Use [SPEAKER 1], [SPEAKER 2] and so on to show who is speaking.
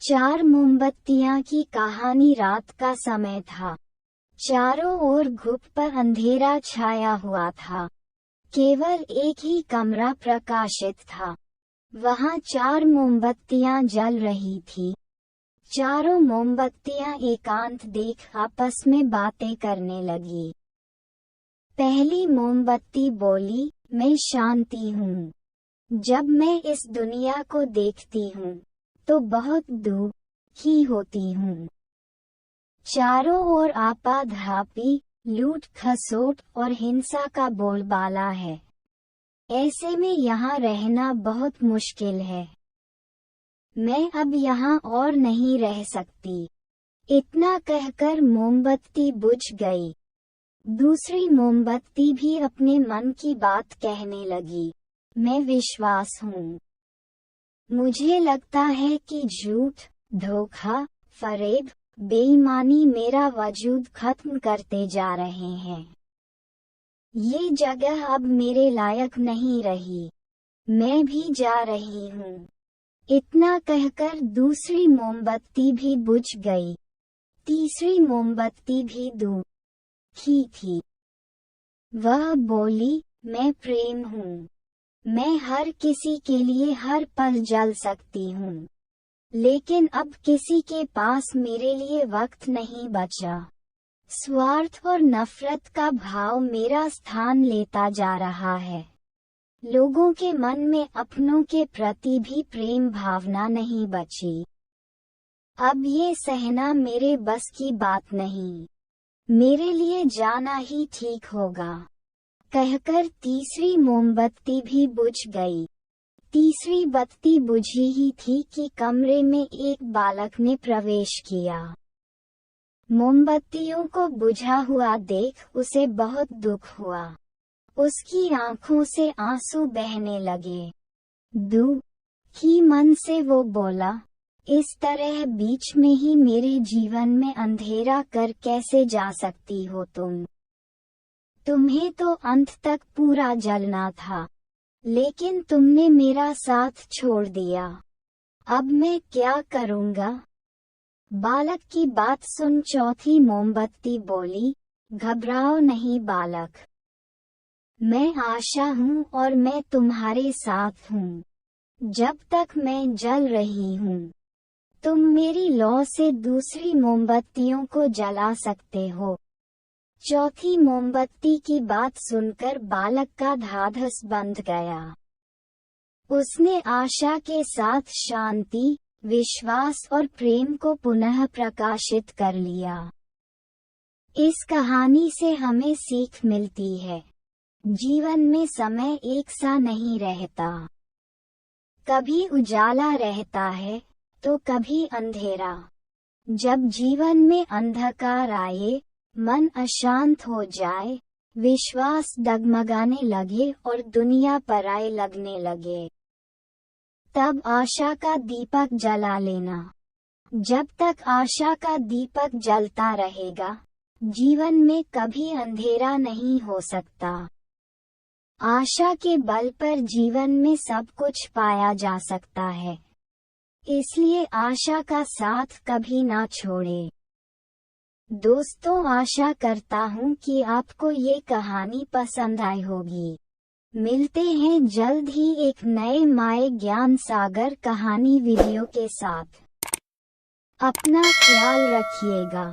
[SPEAKER 1] चार मोमबत्तियां की कहानी। रात का समय था। चारों ओर घुप पर अंधेरा छाया हुआ था। केवल एक ही कमरा प्रकाशित था। वहां चार मोमबत्तियां जल रही थी। चारों मोमबत्तियां एकांत देख आपस में बातें करने लगी। पहली मोमबत्ती बोली, मैं शांति हूँ। जब मैं इस दुनिया को देखती हूँ तो बहुत दुखी होती हूँ। चारों ओर आपाधापी, लूट खसोट और हिंसा का बोलबाला है। ऐसे में यहाँ रहना बहुत मुश्किल है। मैं अब यहाँ और नहीं रह सकती। इतना कहकर मोमबत्ती बुझ गई। दूसरी मोमबत्ती भी अपने मन की बात कहने लगी, मैं विश्वास हूँ। मुझे लगता है कि झूठ, धोखा, फरेब, बेईमानी मेरा वजूद खत्म करते जा रहे हैं। ये जगह अब मेरे लायक नहीं रही। मैं भी जा रही हूँ। इतना कहकर दूसरी मोमबत्ती भी बुझ गई। तीसरी मोमबत्ती भी दुखी थी। वह बोली, मैं प्रेम हूँ। मैं हर किसी के लिए हर पल जल सकती हूँ। लेकिन अब किसी के पास मेरे लिए वक्त नहीं बचा। स्वार्थ और नफरत का भाव मेरा स्थान लेता जा रहा है। लोगों के मन में अपनों के प्रति भी प्रेम भावना नहीं बची। अब ये सहना मेरे बस की बात नहीं। मेरे लिए जाना ही ठीक होगा। कहकर तीसरी मोमबत्ती भी बुझ गई। तीसरी बत्ती बुझी ही थी कि कमरे में एक बालक ने प्रवेश किया। मोमबत्तियों को बुझा हुआ देख उसे बहुत दुख हुआ। उसकी आंखों से आंसू बहने लगे। दुखी मन से वो बोला, इस तरह बीच में ही मेरे जीवन में अंधेरा कर कैसे जा सकती हो तुम? तुम्हें तो अंत तक पूरा जलना था, लेकिन तुमने मेरा साथ छोड़ दिया। अब मैं क्या करूँगा? बालक की बात सुन चौथी मोमबत्ती बोली, घबराओ नहीं बालक। मैं आशा हूँ और मैं तुम्हारे साथ हूँ। जब तक मैं जल रही हूँ, तुम मेरी लौ से दूसरी मोमबत्तियों को जला सकते हो। चौथी मोमबत्ती की बात सुनकर बालक का ढाढ़स बंध गया। उसने आशा के साथ शांति, विश्वास और प्रेम को पुनः प्रकाशित कर लिया। इस कहानी से हमें सीख मिलती है, जीवन में समय एक सा नहीं रहता। कभी उजाला रहता है तो कभी अंधेरा। जब जीवन में अंधकार आए, मन अशांत हो जाए, विश्वास डगमगाने लगे और दुनिया पराई लगने लगे, तब आशा का दीपक जला लेना। जब तक आशा का दीपक जलता रहेगा, जीवन में कभी अंधेरा नहीं हो सकता। आशा के बल पर जीवन में सब कुछ पाया जा सकता है। इसलिए आशा का साथ कभी ना छोड़े। दोस्तों, आशा करता हूँ कि आपको ये कहानी पसंद आई होगी। मिलते हैं जल्द ही एक नए माय ज्ञान सागर कहानी वीडियो के साथ। अपना ख्याल रखिएगा।